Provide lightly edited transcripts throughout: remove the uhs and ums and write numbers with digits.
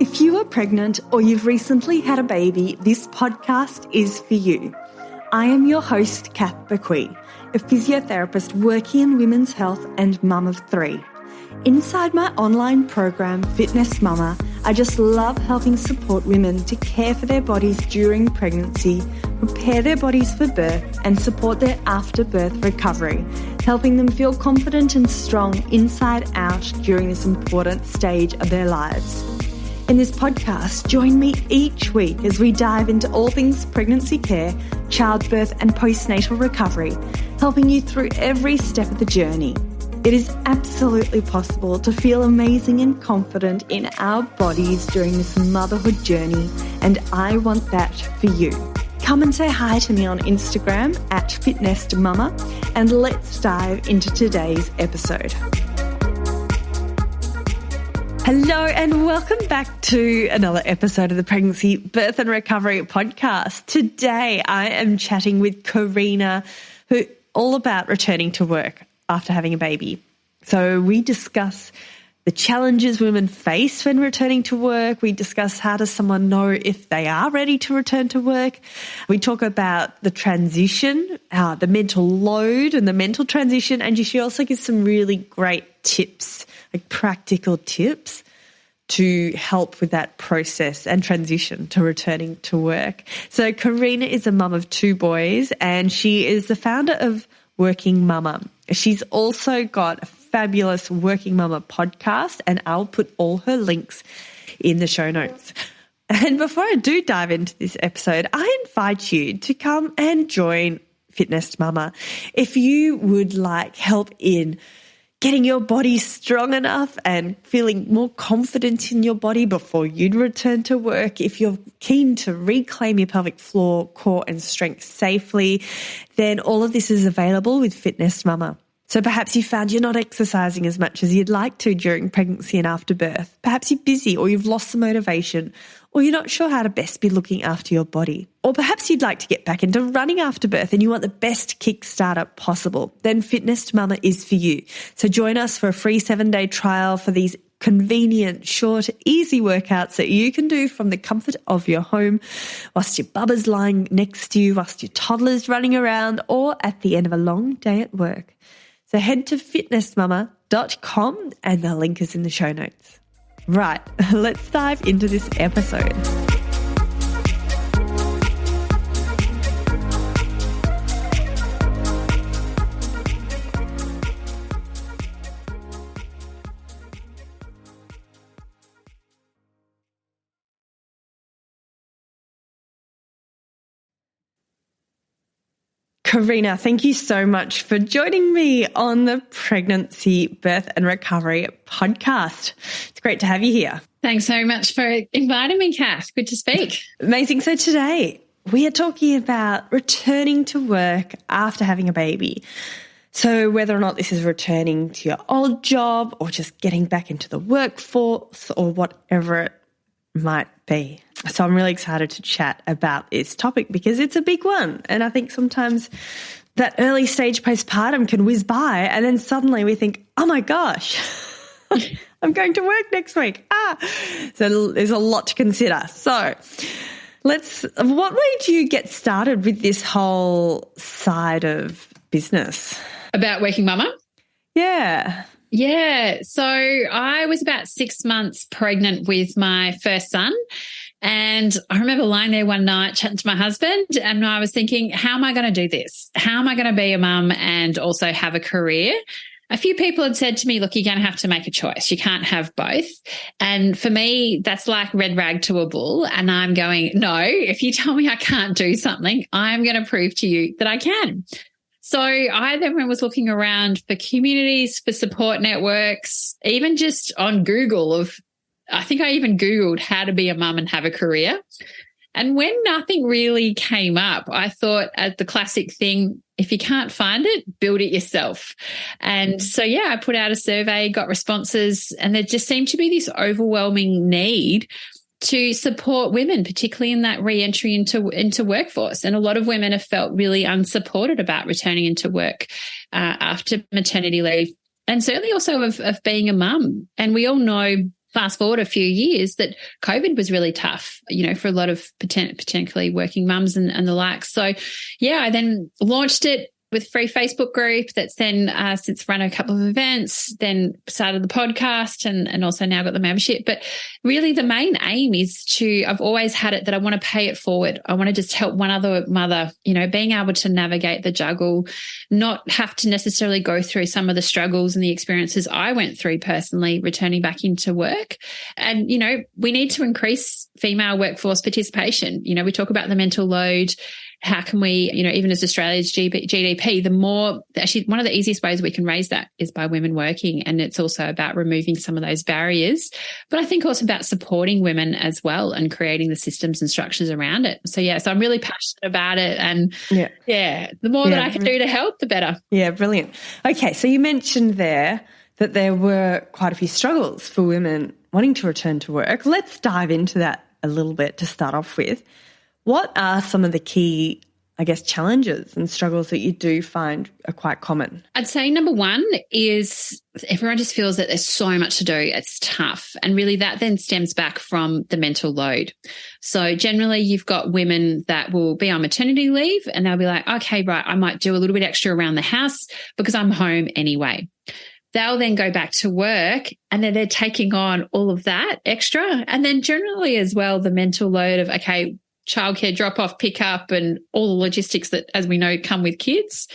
If you are pregnant or you've recently had a baby, this podcast is for you. I am your host, Kath Bequee, a physiotherapist working in women's health and mum of three. Inside my online program, Fitness Mumma, I just love helping support women to care for their bodies during pregnancy, prepare their bodies for birth, and support their after-birth recovery, helping them feel confident and strong inside out during this important stage of their lives. In this podcast, join me each week as we dive into all things pregnancy care, childbirth, and postnatal recovery, helping you through every step of the journey. It is absolutely possible to feel amazing and confident in our bodies during this motherhood journey, and I want that for you. Come and say hi to me on Instagram at @fitnessmumma, and let's dive into today's episode. Hello and welcome back to another episode of the Pregnancy, Birth and Recovery podcast. Today I am chatting with Carina, who all about returning to work after having a baby. So we discuss the challenges women face when returning to work. We discuss how does someone know if they are ready to return to work. We talk about the transition, the mental load and the mental transition. And she also gives some really great tips, like practical tips to help with that process and transition to returning to work. So Carina is a mum of two boys and she is the founder of Working Mumma. She's also got a fabulous Working Mumma podcast, and I'll put all her links in the show notes. And before I do dive into this episode, I invite you to come and join Fitness Mumma. If you would like help in getting your body strong enough and feeling more confident in your body before you'd return to work, if you're keen to reclaim your pelvic floor, core and strength safely, then all of this is available with Fitness Mumma. So perhaps you found you're not exercising as much as you'd like to during pregnancy and after birth. Perhaps you're busy or you've lost the motivation, or you're not sure how to best be looking after your body. Or perhaps you'd like to get back into running after birth and you want the best kickstarter possible. Then Fitness Mumma is for you. So join us for a free 7-day trial for these convenient, short, easy workouts that you can do from the comfort of your home whilst your bubba's lying next to you, whilst your toddler's running around, or at the end of a long day at work. So head to fitnessmumma.com and the link is in the show notes. Right, let's dive into this episode. Carina, thank you so much for joining me on the Pregnancy, Birth and Recovery podcast. It's great to have you here. Thanks so much for inviting me, Kath. Good to speak. Amazing. So today we are talking about returning to work after having a baby. So whether or not this is returning to your old job or just getting back into the workforce or whatever it might be. So I'm really excited to chat about this topic because it's a big one. And I think sometimes that early stage postpartum can whiz by and then suddenly we think, oh my gosh, I'm going to work next week. So there's a lot to consider. So what made you get started with this whole side of business? About Working Mumma? Yeah. Yeah. So I was about 6 months pregnant with my first son. And I remember lying there one night chatting to my husband and I was thinking, how am I going to do this? How am I going to be a mum and also have a career? A few people had said to me, look, you're going to have to make a choice. You can't have both. And for me, that's like red rag to a bull. And I'm going, no, if you tell me I can't do something, I'm going to prove to you that I can. So I then was looking around for communities, for support networks, even just on Google I think I even Googled how to be a mum and have a career. And when nothing really came up, I thought the classic thing, if you can't find it, build it yourself. And so, I put out a survey, got responses, and there just seemed to be this overwhelming need to support women, particularly in that re-entry into workforce. And a lot of women have felt really unsupported about returning into work after maternity leave, and certainly also of being a mum. And we all know fast forward a few years that COVID was really tough, for a lot of potentially working mums and the like. So, yeah, I then launched it with a free Facebook group that's then since run a couple of events, then started the podcast and also now got the membership. But really the main aim is I've always had it that I want to pay it forward. I want to just help one other mother, being able to navigate the juggle, not have to necessarily go through some of the struggles and the experiences I went through personally returning back into work. And, we need to increase female workforce participation. We talk about the mental load. How can we, even as Australia's GDP, actually one of the easiest ways we can raise that is by women working. And it's also about removing some of those barriers, but I think also about supporting women as well and creating the systems and structures around it. So, so I'm really passionate about it. And the more that I can do to help, the better. Yeah, brilliant. Okay, so you mentioned there that there were quite a few struggles for women wanting to return to work. Let's dive into that a little bit to start off with. What are some of the key, challenges and struggles that you do find are quite common? I'd say number one is everyone just feels that there's so much to do. It's tough. And really that then stems back from the mental load. So generally you've got women that will be on maternity leave and they'll be like, okay, right, I might do a little bit extra around the house because I'm home anyway. They'll then go back to work and then they're taking on all of that extra. And then generally as well, the mental load of, okay, childcare, drop-off, pick-up and all the logistics that, as we know, come with kids.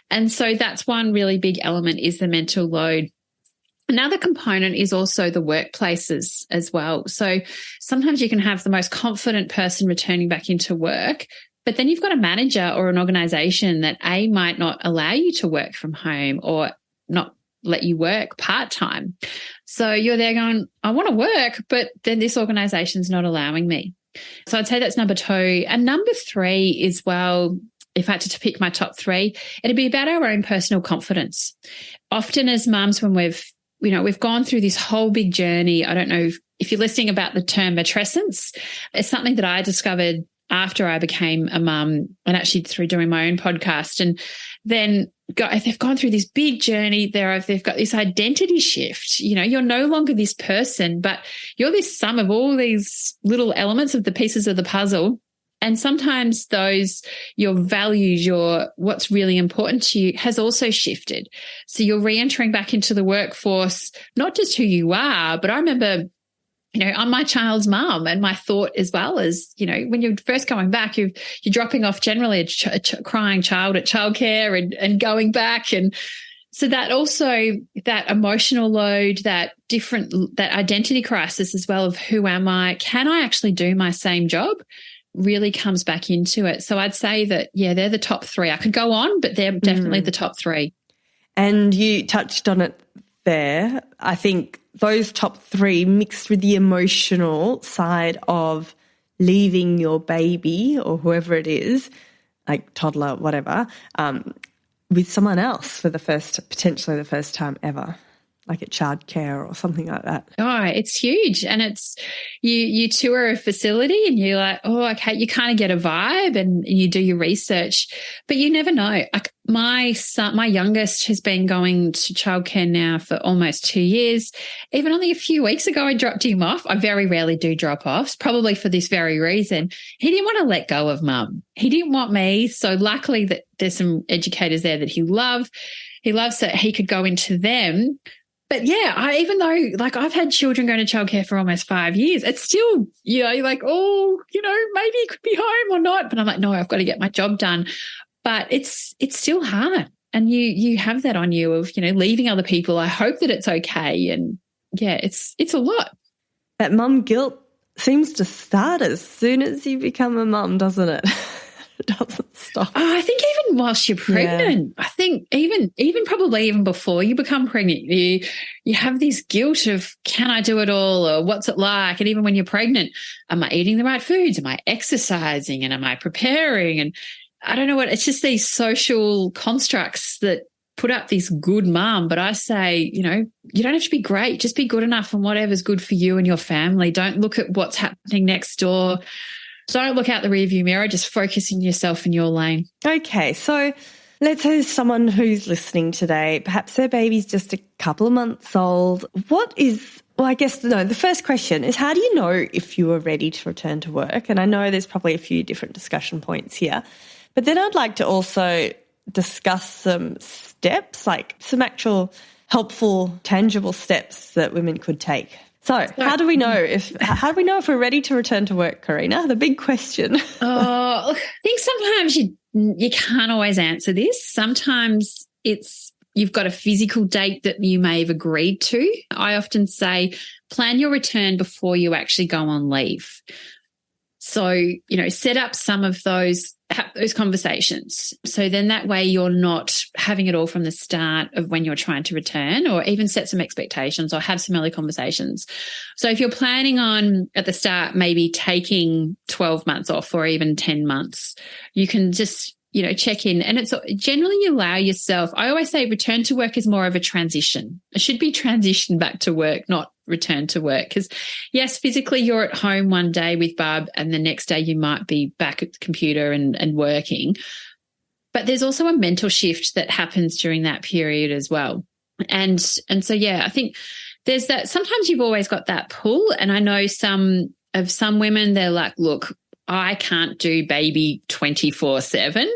And so that's one really big element is the mental load. Another component is also the workplaces as well. So sometimes you can have the most confident person returning back into work, but then you've got a manager or an organisation that might not allow you to work from home or not let you work part-time. So you're there going, I want to work, but then this organisation's not allowing me. So I'd say that's number two. And number three is, well, if I had to pick my top three, it'd be about our own personal confidence. Often as mums, when we've gone through this whole big journey, I don't know if you're listening about the term matrescence, it's something that I discovered after I became a mum and actually through doing my own podcast. And then they've gone through this big journey. They've got this identity shift. You're no longer this person, but you're this sum of all these little elements of the pieces of the puzzle. And sometimes your values, what's really important to you has also shifted. So you're re-entering back into the workforce, not just who you are, but I remember I'm my child's mum, and my thought as well is, when you're first going back, you're dropping off generally a crying child at childcare and going back. And so that also, that emotional load, that identity crisis as well of who am I? Can I actually do my same job? Really comes back into it. So I'd say that, they're the top three. I could go on, but they're definitely the top three. And you touched on it there. I think those top three mixed with the emotional side of leaving your baby or whoever it is, like toddler, whatever, with someone else for potentially the first time ever, like at childcare or something like that. Oh, it's huge. And it's you tour a facility and you're like, oh, okay, you kind of get a vibe and you do your research, but you never know. Like my youngest has been going to childcare now for almost 2 years. Even only a few weeks ago, I dropped him off. I very rarely do drop-offs, probably for this very reason. He didn't want to let go of mum. He didn't want me. So luckily that there's some educators there that he loves that he could go into them. But even though I've had children going to childcare for almost 5 years, it's still, you're like, maybe he could be home or not. But I'm like, no, I've got to get my job done. But it's still hard. And you have that on you of, leaving other people. I hope that it's okay. And it's a lot. That mum guilt seems to start as soon as you become a mum, doesn't it? It doesn't stop. Oh, I think even whilst you're pregnant, I think even probably even before you become pregnant, you have this guilt of, can I do it all, or what's it like? And even when you're pregnant, am I eating the right foods? Am I exercising? And am I preparing? And I don't know what, it's just these social constructs that put up this good mum. But I say, you don't have to be great. Just be good enough and whatever's good for you and your family. Don't look at what's happening next door. Don't look out the rearview mirror, just focus on yourself in your lane. Okay, so let's say someone who's listening today, perhaps their baby's just a couple of months old. What is Well, I guess, no, the first question is, how do you know if you are ready to return to work? And I know there's probably a few different discussion points here, but then I'd like to also discuss some steps, like some actual helpful, tangible steps that women could take. So how do we know if we're ready to return to work, Carina? The big question. Oh, look, I think sometimes you can't always answer this. Sometimes you've got a physical date that you may have agreed to. I often say plan your return before you actually go on leave. So, set up some of those conversations. So then that way you're not having it all from the start of when you're trying to return, or even set some expectations or have some early conversations. So if you're planning on at the start maybe taking 12 months off or even 10 months, you can just check in. And it's generally you allow yourself, I always say return to work is more of a transition. It should be transition back to work, not return to work. Because yes, physically you're at home one day with Bub and the next day you might be back at the computer and working. But there's also a mental shift that happens during that period as well. And so, yeah, I think there's that. Sometimes you've always got that pull. And I know some women, they're like, look, I can't do baby 24/7.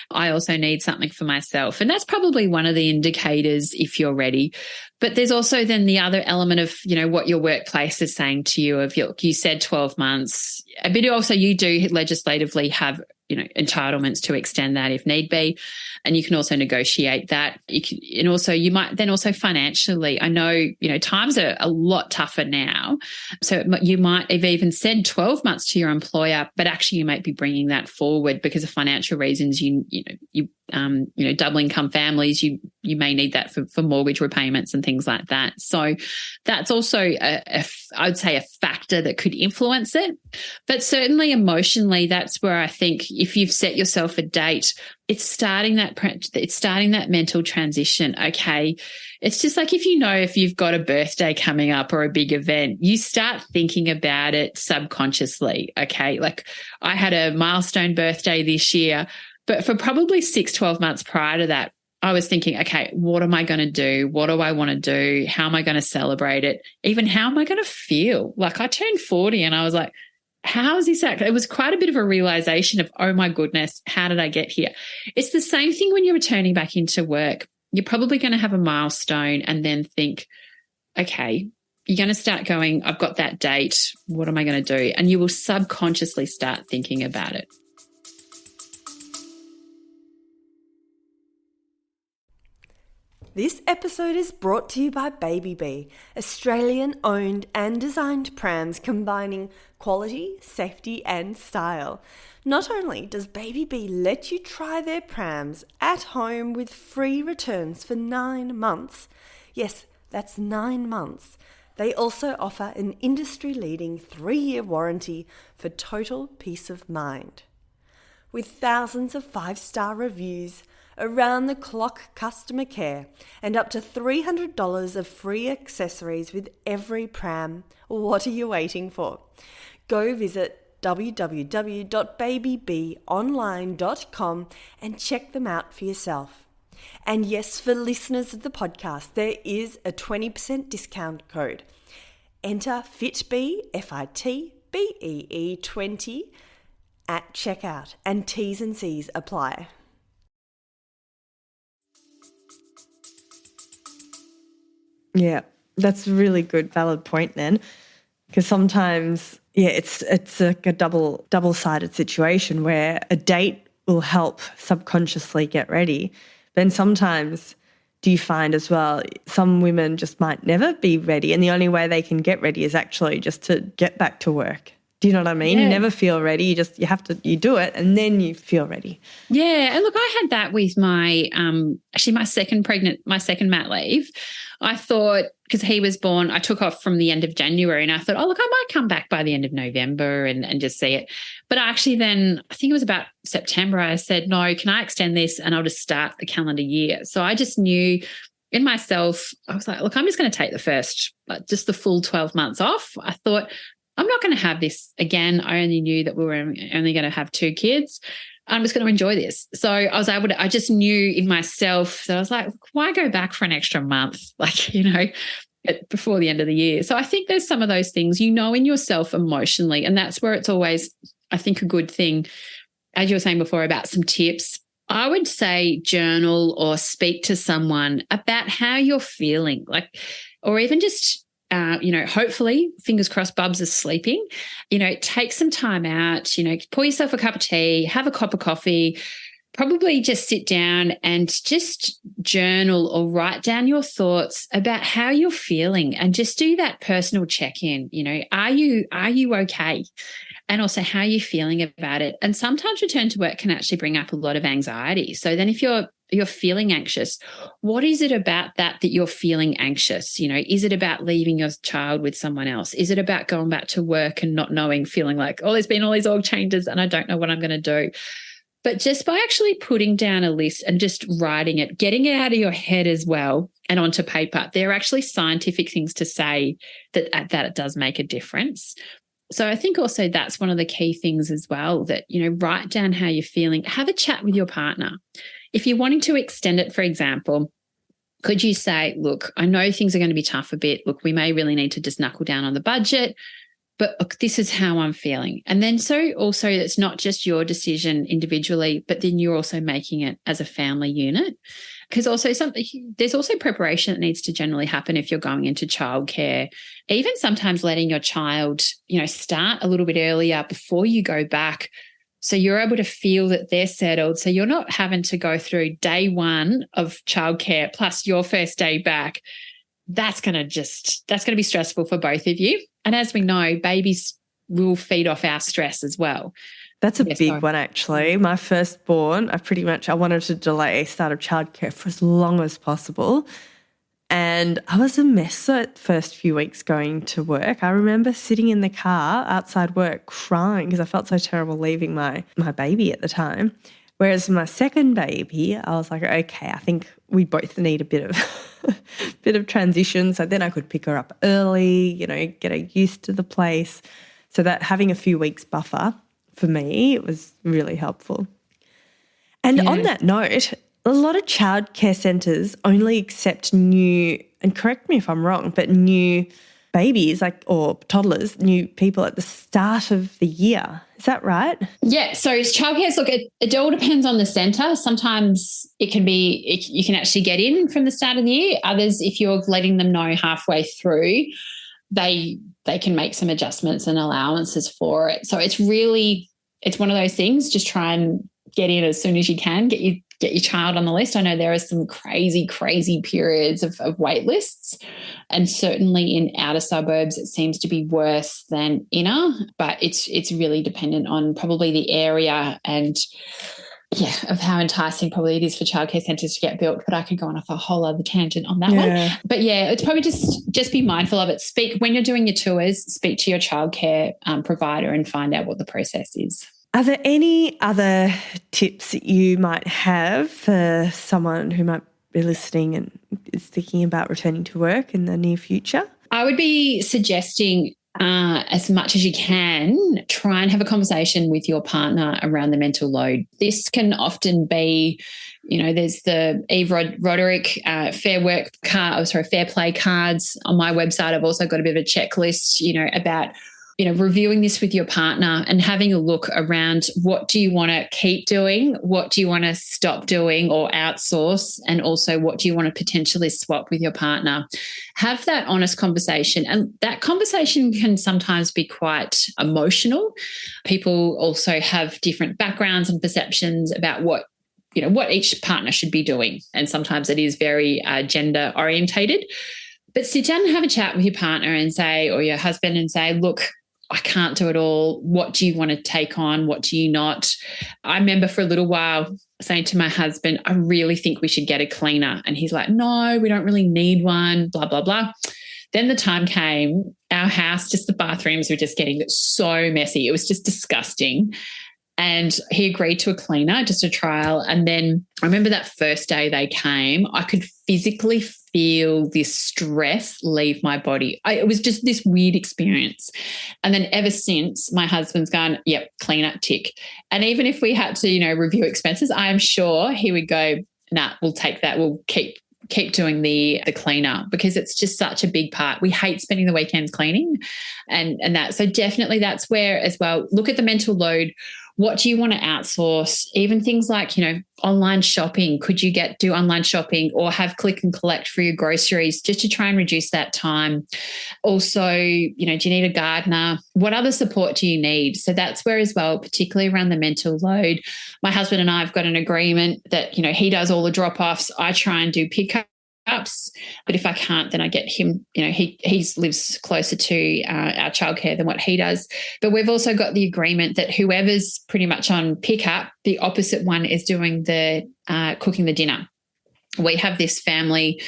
I also need something for myself. And that's probably one of the indicators if you're ready. But there's also then the other element of, what your workplace is saying to you of you said 12 months. But also you do legislatively have, entitlements to extend that if need be. And you can also negotiate that. You might then also financially, I know, times are a lot tougher now. So you might have even said 12 months to your employer, but actually you might be bringing that forward because of financial reasons. Double income families, you may need that for mortgage repayments and things like that. So that's also I would say a factor that could influence it. But certainly emotionally, that's where I think if you've set yourself a date, it's starting that mental transition. Okay. It's just like if you've got a birthday coming up or a big event, you start thinking about it subconsciously. Okay. Like I had a milestone birthday this year, but for probably 6-12 months prior to that, I was thinking, okay, what am I going to do? What do I want to do? How am I going to celebrate it? Even how am I going to feel? Like I turned 40 and I was like, how is this actually? It was quite a bit of a realization of, oh my goodness, how did I get here? It's the same thing when you're returning back into work. You're probably going to have a milestone and then think, okay, you're going to start going, I've got that date. What am I going to do? And you will subconsciously start thinking about it. This episode is brought to you by Baby Bee, Australian-owned and designed prams combining quality, safety and style. Not only does Baby Bee let you try their prams at home with free returns for 9 months, yes, that's 9 months, they also offer an industry-leading 3-year warranty for total peace of mind. With thousands of 5-star reviews, around-the-clock customer care, and up to $300 of free accessories with every pram, what are you waiting for? Go visit www.babybeeonline.com and check them out for yourself. And yes, for listeners of the podcast, there is a 20% discount code. Enter FITBEE, FITBEE 20 at checkout, and T's and C's apply. Yeah, that's a really good, valid point then, because sometimes, it's like a double-sided situation where a date will help subconsciously get ready. Then sometimes do you find as well, some women just might never be ready and the only way they can get ready is actually just to get back to work. Do you know what I mean? Yeah. You never feel ready. You do it and then you feel ready. Yeah. And look, I had that with my second mat leave. I thought, because he was born, I took off from the end of January and I thought, oh, look, I might come back by the end of November and just see it. But actually then, I think it was about September, I said, no, can I extend this and I'll just start the calendar year. So I just knew in myself, I was like, look, I'm just going to take just the full 12 months off. I thought, I'm not going to have this again. I only knew that we were only going to have 2 kids. I'm just going to enjoy this. So I just knew in myself that I was like, why go back for an extra month? before the end of the year. So I think there's some of those things, in yourself emotionally, and that's where it's always, I think, a good thing, as you were saying before about some tips. I would say journal or speak to someone about how you're feeling, or even just, hopefully, fingers crossed, Bubs is sleeping, take some time out, pour yourself a cup of tea, have a cup of coffee, probably just sit down and just journal or write down your thoughts about how you're feeling, and just do that personal check-in. Are you okay? And also how are you feeling about it? And sometimes return to work can actually bring up a lot of anxiety. So then if you're feeling anxious, what is it about that you're feeling anxious? Is it about leaving your child with someone else? Is it about going back to work and not knowing, feeling like, oh, there's been all these org changes and I don't know what I'm going to do? But just by actually putting down a list and just writing it, getting it out of your head as well and onto paper, there are actually scientific things to say that it does make a difference. So I think also that's one of the key things as well, that, write down how you're feeling, have a chat with your partner. If you're wanting to extend it, for example, could you say, look, I know things are going to be tough a bit. Look, we may really need to just knuckle down on the budget, but look, this is how I'm feeling. And then so also it's not just your decision individually, but then you're also making it as a family unit. Because also there's also preparation that needs to generally happen if you're going into childcare. Even sometimes letting your child, start a little bit earlier before you go back, so you're able to feel that they're settled. So you're not having to go through day one of childcare plus your first day back. That's going to be stressful for both of you. And as we know, babies will feed off our stress as well. That's a big one, actually. My firstborn, I wanted to delay start of childcare for as long as possible. And I was a mess the first few weeks going to work. I remember sitting in the car outside work crying because I felt so terrible leaving my baby at the time. Whereas my second baby, I was like, okay, I think we both need a bit of transition. So then I could pick her up early, get her used to the place. So that having a few weeks buffer for me, it was really helpful. And on that note, a lot of childcare centres only accept new, and correct me if I'm wrong, but new babies or toddlers, new people at the start of the year. Is that right? Yeah. So childcare, look, it all depends on the centre. Sometimes you can actually get in from the start of the year. Others, if you're letting them know halfway through, they can make some adjustments and allowances for it. So it's one of those things. Just try and get in as soon as you can. Get your child on the list. I know there are some crazy periods of wait lists, and certainly in outer suburbs it seems to be worse than inner, but it's really dependent on probably the area and of how enticing probably it is for childcare centres to get built. But I could go on off a whole other tangent on that one. But it's probably just be mindful of it. When you're doing your tours, speak to your childcare provider and find out what the process is. Are there any other tips that you might have for someone who might be listening and is thinking about returning to work in the near future? I would be suggesting as much as you can, try and have a conversation with your partner around the mental load. This can often be, there's the Eve Roderick fair play cards on my website. I've also got a bit of a checklist, about reviewing this with your partner and having a look around what do you want to keep doing, what do you want to stop doing or outsource, and also what do you want to potentially swap with your partner. Have that honest conversation, and that conversation can sometimes be quite emotional. People also have different backgrounds and perceptions about what each partner should be doing, and sometimes it is very gender orientated. But sit down and have a chat with your partner or your husband and say, look, I can't do it all. What do you want to take on? What do you not? I remember for a little while saying to my husband, I really think we should get a cleaner. And he's like, no, we don't really need one, blah, blah, blah. Then the time came, our house, just the bathrooms were just getting so messy. It was just disgusting. And he agreed to a cleaner, just a trial. And then I remember that first day they came, I could physically feel this stress leave my body. It was just this weird experience. And then ever since, my husband's gone, yep, cleaner, tick. And even if we had to, review expenses, I am sure he would go, nah, we'll take that. We'll keep keep doing the cleaner, because it's just such a big part. We hate spending the weekends cleaning and that. So definitely that's where as well, look at the mental load. What do you want to outsource? Even things like, online shopping. Could you do online shopping or have click and collect for your groceries just to try and reduce that time? Also, do you need a gardener? What other support do you need? So that's where as well, particularly around the mental load, my husband and I have got an agreement that, he does all the drop-offs. I try and do pickups. But if I can't, then I get him, he lives closer to our childcare than what he does. But we've also got the agreement that whoever's pretty much on pickup, the opposite one is doing the cooking the dinner. We have this family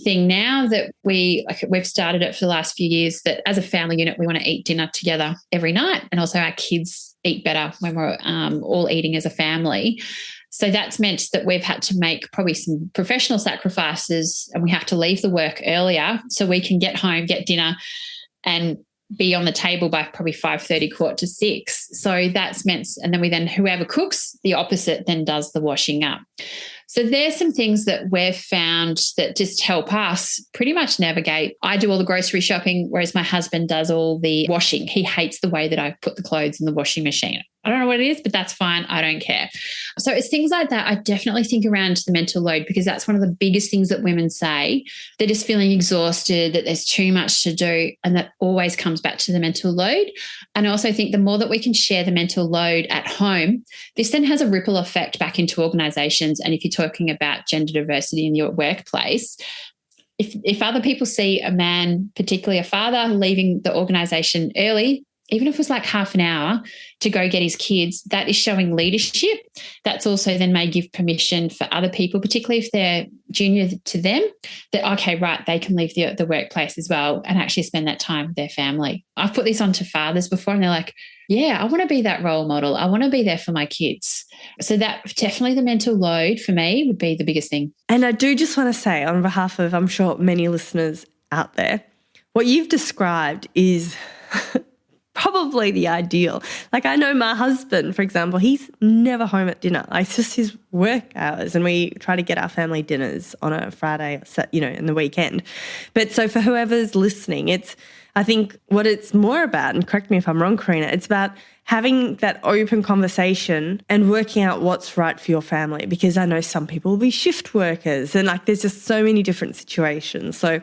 thing now that we've started it for the last few years, that as a family unit, we want to eat dinner together every night. And also our kids eat better when we're all eating as a family. So that's meant that we've had to make probably some professional sacrifices, and we have to leave the work earlier so we can get home, get dinner and be on the table by probably 5:30, 5:45. So that's meant, and then whoever cooks, the opposite then does the washing up. So there's some things that we've found that just help us pretty much navigate. I do all the grocery shopping, whereas my husband does all the washing. He hates the way that I put the clothes in the washing machine. I don't know what it is, but that's fine. I don't care. So it's things like that. I definitely think around the mental load, because that's one of the biggest things that women say. They're just feeling exhausted, that there's too much to do, and that always comes back to the mental load. And I also think the more that we can share the mental load at home, this then has a ripple effect back into organisations. And if you're talking about gender diversity in your workplace, if other people see a man, particularly a father, leaving the organisation early, even if it was like half an hour to go get his kids, that is showing leadership. That's also then may give permission for other people, particularly if they're junior to them, that, okay, right, they can leave the workplace as well and actually spend that time with their family. I've put this on to fathers before and they're like, yeah, I want to be that role model. I want to be there for my kids. So that definitely the mental load for me would be the biggest thing. And I do just want to say on behalf of, I'm sure, many listeners out there, what you've described is probably the ideal. Like, I know my husband, for example, he's never home at dinner. It's just his work hours, and we try to get our family dinners on a Friday, in the weekend. But so for whoever's listening, I think what it's more about, and correct me if I'm wrong, Carina, it's about having that open conversation and working out what's right for your family, because I know some people will be shift workers and there's just so many different situations. So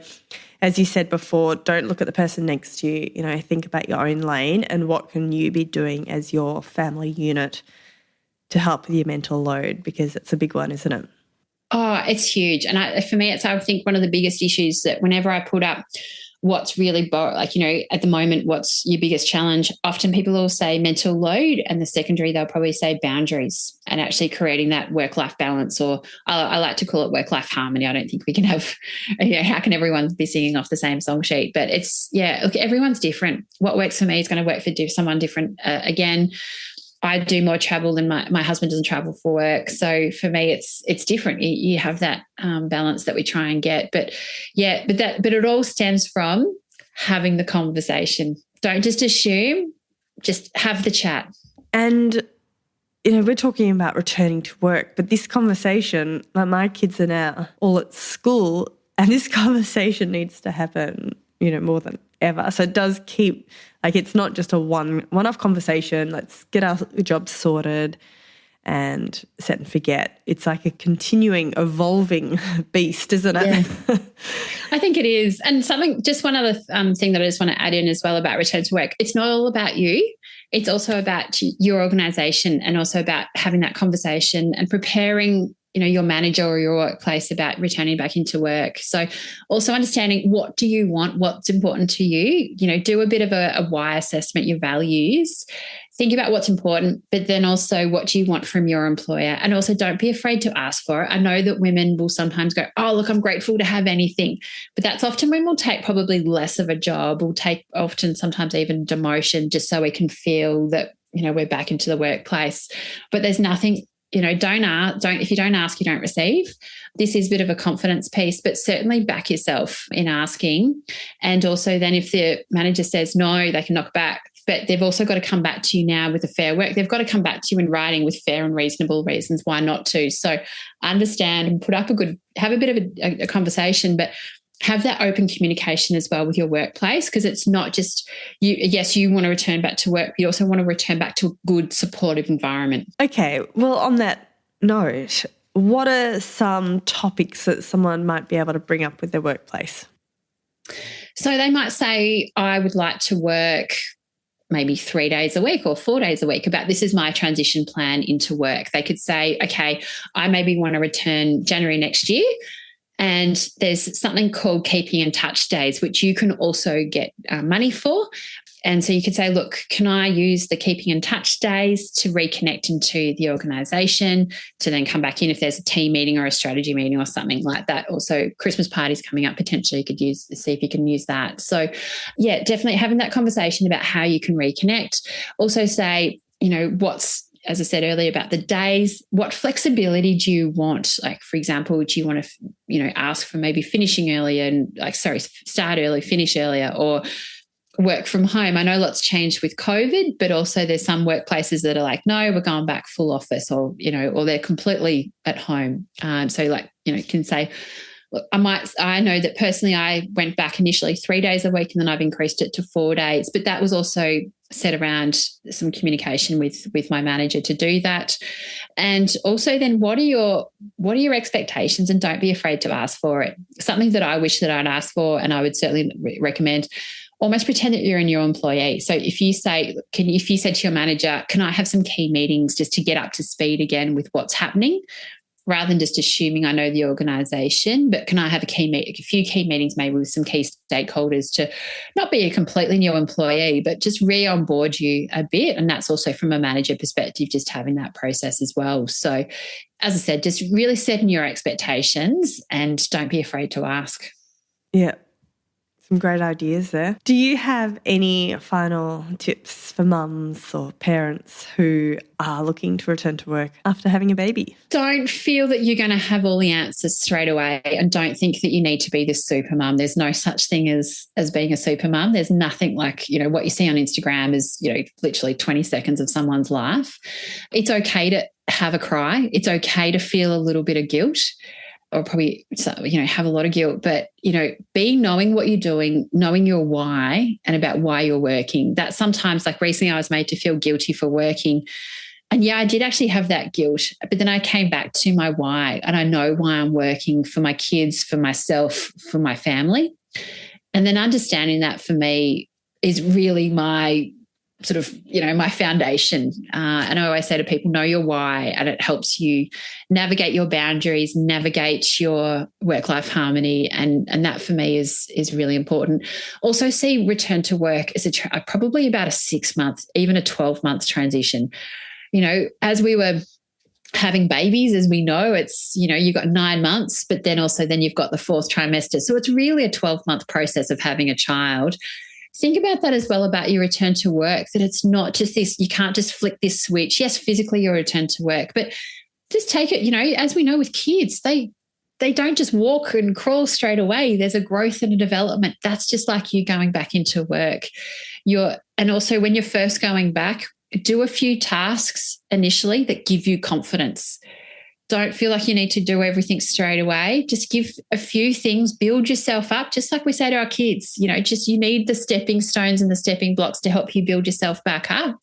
as you said before, don't look at the person next to you, think about your own lane and what can you be doing as your family unit to help with your mental load, because it's a big one, isn't it? Oh, it's huge. And for me, I think one of the biggest issues that whenever I put up what's really, at the moment, what's your biggest challenge, often people will say mental load, and the secondary, they'll probably say boundaries and actually creating that work-life balance, or I like to call it work-life harmony. I don't think we can have, how can everyone be singing off the same song sheet? But look, everyone's different. What works for me is going to work for someone different. Again, I do more travel than my husband doesn't travel for work. So for me, it's different. You have that balance that we try and get. But it all stems from having the conversation. Don't just assume, just have the chat. And, we're talking about returning to work, but this conversation, my kids are now all at school, and this conversation needs to happen, more than ever. So it does keep, it's not just a one-off conversation. Let's get our jobs sorted and set and forget. It's like a continuing, evolving beast, isn't it? Yeah. I think it is. And just one other thing that I just want to add in as well about return to work. It's not all about you. It's also about your organisation, and also about having that conversation and preparing your manager or your workplace about returning back into work. So also understanding, what do you want? What's important to you? Do a bit of a why assessment, your values. Think about what's important, but then also what do you want from your employer? And also don't be afraid to ask for it. I know that women will sometimes go, oh, look, I'm grateful to have anything. But that's often when we'll take probably less of a job. We'll take often sometimes even demotion, just so we can feel that, we're back into the workplace. But there's nothing, if you don't ask, you don't receive. This is a bit of a confidence piece, but certainly back yourself in asking. And also then if the manager says no, they can knock back. but they've also got to come back to you now with a fair work. They've got to come back to you in writing with fair and reasonable reasons why not to. So understand and have a bit of a conversation, but have that open communication as well with your workplace, because it's not just you. Yes, you want to return back to work, but you also want to return back to a good, supportive environment. Okay. Well, on that note, what are some topics that someone might be able to bring up with their workplace? So they might say, I would like to work maybe 3 days a week or 4 days a week. About this is my transition plan into work. They could say, okay, I maybe want to return January next year. And there's something called keeping in touch days, which you can also get money for. And so you could say, look, can I use the keeping in touch days to reconnect into the organisation, to then come back in if there's a team meeting or a strategy meeting or something like that. Also, Christmas parties coming up, potentially you could see if you can use that. So yeah, definitely having that conversation about how you can reconnect. Also say, as I said earlier about the days, what flexibility do you want? Like, for example, do you want to, ask for maybe finishing earlier and start early, finish earlier, or work from home? I know lots changed with COVID, but also there's some workplaces that are like, no, we're going back full office, or they're completely at home. Can say, look, I know that personally I went back initially 3 days a week and then I've increased it to 4 days, but that was also set around some communication with my manager to do that. And also then what are your expectations, and don't be afraid to ask for it. Something that I wish that I'd asked for, and I would certainly recommend, almost pretend that you're a new employee. So if you say, if you said to your manager, can I have some key meetings just to get up to speed again with what's happening, rather than just assuming I know the organisation, but can I have a few key meetings maybe with some key stakeholders to not be a completely new employee, but just re-onboard you a bit. And that's also from a manager perspective, just having that process as well. So as I said, just really setting your expectations and don't be afraid to ask. Yeah. Some great ideas there. Do you have any final tips for mums or parents who are looking to return to work after having a baby? Don't feel that you're going to have all the answers straight away, and don't think that you need to be this super mum. There's no such thing as being a super mum. There's nothing like, what you see on Instagram is, literally 20 seconds of someone's life. It's okay to have a cry. It's okay to feel a little bit of guilt, or probably, have a lot of guilt, but, knowing what you're doing, knowing your why and about why you're working. That sometimes, like recently I was made to feel guilty for working. And yeah, I did actually have that guilt, but then I came back to my why, and I know why I'm working: for my kids, for myself, for my family. And then understanding that for me is really my sort of, my foundation. And I always say to people, know your why, and it helps you navigate your boundaries, navigate your work-life harmony. And that for me is really important. Also see return to work as probably about a 6 month, even a 12-month transition. As we were having babies, as we know, it's, you've got 9 months, but then you've got the 4th trimester. So it's really a 12-month process of having a child. Think about that as well, about your return to work, that it's not just this, you can't just flick this switch. Yes, physically you're return to work, but just take it, as we know with kids, they don't just walk and crawl straight away. There's a growth and a development. That's just like you going back into work. And also when you're first going back, do a few tasks initially that give you confidence. Don't feel like you need to do everything straight away. Just give a few things, build yourself up, just like we say to our kids, you need the stepping stones and the stepping blocks to help you build yourself back up.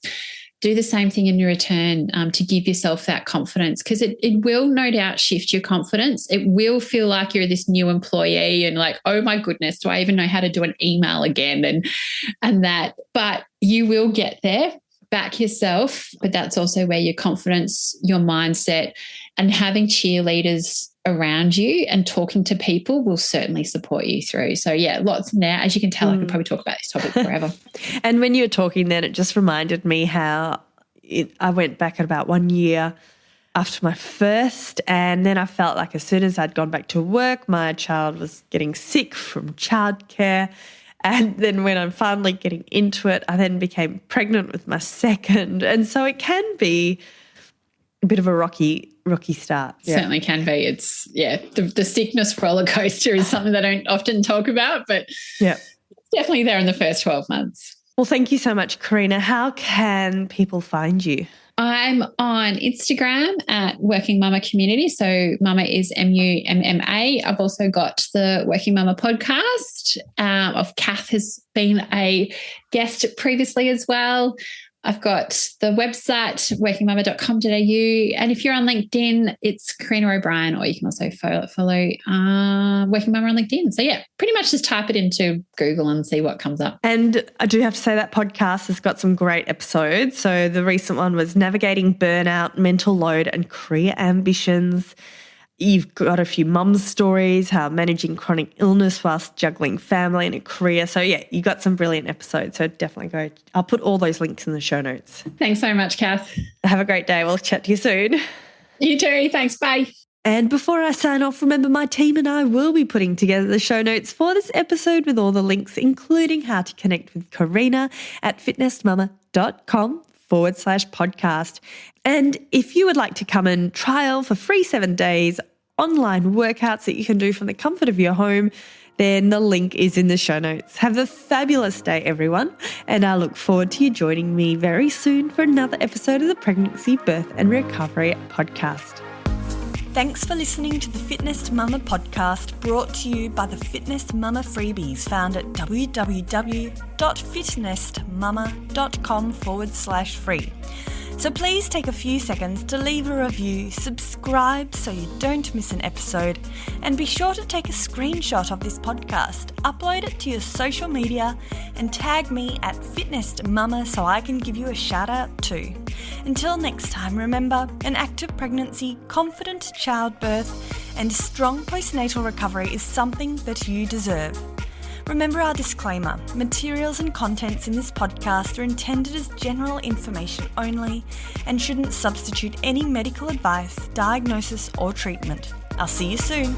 Do the same thing in your return to give yourself that confidence, because it will no doubt shift your confidence. It will feel like you're this new employee and like, oh my goodness, do I even know how to do an email again and that. But you will get there. Back yourself, but that's also where your confidence, your mindset, and having cheerleaders around you and talking to people will certainly support you through. So yeah, lots now. As you can tell, I could probably talk about this topic forever. And when you were talking then, it just reminded me how I went back at about 1 year after my first, and then I felt like as soon as I'd gone back to work, my child was getting sick from childcare. And then when I'm finally getting into it, I then became pregnant with my second. And so it can be a bit of a rocky start. Yeah. Certainly can be. It's, the sickness roller coaster is something that I don't often talk about, but yeah, it's definitely there in the first 12 months. Well, thank you so much, Carina. How can people find you? I'm on Instagram at Working Mumma Community. So Mumma is MUMMA. I've also got the Working Mumma podcast. Of Kath has been a guest previously as well. I've got the website, workingmumma.com.au. And if you're on LinkedIn, it's Carina O'Brien, or you can also follow Working Mumma on LinkedIn. So, yeah, pretty much just type it into Google and see what comes up. And I do have to say that podcast has got some great episodes. So the recent one was Navigating Burnout, Mental Load and Career Ambitions. You've got a few mum's stories, how managing chronic illness whilst juggling family and a career. So, yeah, you got some brilliant episodes. So definitely go. I'll put all those links in the show notes. Thanks so much, Kath. Have a great day. We'll chat to you soon. You too. Thanks. Bye. And before I sign off, remember my team and I will be putting together the show notes for this episode with all the links, including how to connect with Carina at fitnessmumma.com/podcast. And if you would like to come and trial for free 7 days online workouts that you can do from the comfort of your home, then the link is in the show notes. Have a fabulous day, everyone. And I look forward to you joining me very soon for another episode of the Pregnancy, Birth and Recovery podcast. Thanks for listening to the Fitness Mumma podcast, brought to you by the Fitness Mumma freebies found at www.fitnessmumma.com/free. So please take a few seconds to leave a review, subscribe so you don't miss an episode, and be sure to take a screenshot of this podcast, upload it to your social media and tag me at Fitness Mumma so I can give you a shout out too. Until next time, remember, an active pregnancy, confident childbirth and strong postnatal recovery is something that you deserve. Remember our disclaimer, materials and contents in this podcast are intended as general information only and shouldn't substitute any medical advice, diagnosis or treatment. I'll see you soon.